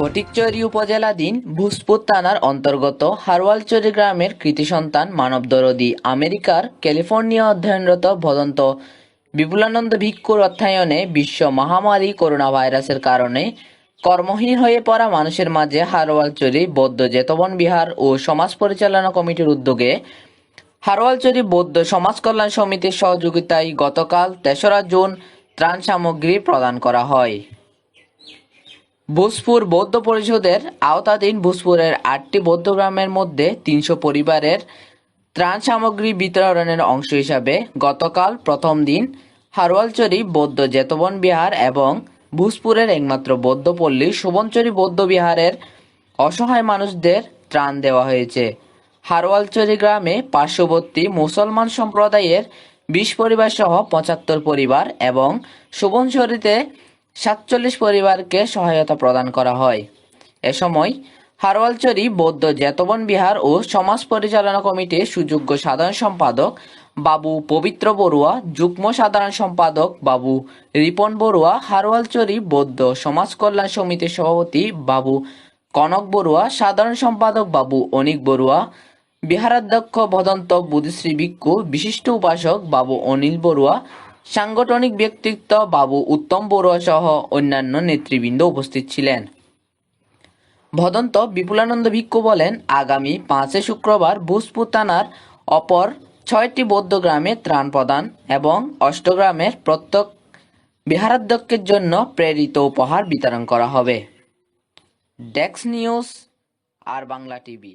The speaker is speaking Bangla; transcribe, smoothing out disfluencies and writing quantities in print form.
ফটিকছড়ি উপজেলাধীন ভূসপুর থানার অন্তর্গত হারওয়ালচরি গ্রামের কৃতি সন্তান মানবদরদী আমেরিকার ক্যালিফোর্নিয়া অধ্যয়নরত ভদন্ত বিপুলানন্দ ভিক্ষুর অর্থায়নে বিশ্ব মহামারী করোনা ভাইরাসের কারণে কর্মহীন হয়ে পড়া মানুষের মাঝে হারওয়ালচরি বৌদ্ধ জেতবন বিহার ও সমাজ পরিচালনা কমিটির উদ্যোগে হারওয়ালচরি বৌদ্ধ সমাজ কল্যাণ সমিতির সহযোগিতায় গতকাল ৩রা জুন ত্রাণ সামগ্রী প্রদান করা হয়। ভূসপুর বৌদ্ধ পরিষদের আওতাধীন ভূসপুরের ৮টি বৌদ্ধ গ্রামের মধ্যে ৩০০ পরিবারের ত্রাণ সামগ্রী বিতরণের অংশ হিসাবে গতকাল প্রথম দিন হারওয়ালচরি বৌদ্ধ জেতবন বিহার এবং ভূসপুরের একমাত্র বৌদ্ধ পল্লী শোভনচরি বৌদ্ধ বিহারের অসহায় মানুষদের ত্রাণ দেওয়া হয়েছে। হারওয়ালচরি গ্রামে পার্শ্ববর্তী মুসলমান সম্প্রদায়ের ২০ পরিবার সহ ৭৫ পরিবার এবং শোভনচরিতে ৪৭ পরিবারকে সহায়তা প্রদান করা হয়। এ সময় হারওয়ালচরি বৌদ্ধ জেতবন বিহার ও সমাজ পরিচালনা কমিটির সুযোগ্য সাধারণ সম্পাদক বাবু পবিত্র বড়ুয়া, যুগ্ম সাধারণ সম্পাদক বাবু রিপন বড়ুয়া, হারওয়ালচরি বৌদ্ধ সমাজ কল্যাণ সমিতির সভাপতি বাবু কনক বড়ুয়া, সাধারণ সম্পাদক বাবু অনিক বড়ুয়া, বিহারাধ্যক্ষ ভদন্ত বুদ্ধিশ্রী ভিক্ষু, বিশিষ্ট উপাসক বাবু অনিল বড়ুয়া, সাংগঠনিক ব্যক্তিত্ব বাবু উত্তম বড়ুয়া সহ অন্যান্য নেতৃবৃন্দ উপস্থিত ছিলেন। ভদন্ত বিপুলানন্দ ভিক্ষু বলেন, আগামী ৫ শুক্রবার ভূসপুর থানার অপর ৬টি বৌদ্ধ গ্রামে ত্রাণ প্রদান এবং ৮ গ্রামের প্রত্যেক বিহারাধ্যক্ষের জন্য প্রেরিত উপহার বিতরণ করা হবে। ডেস্ক নিউজ আর বাংলা টিভি।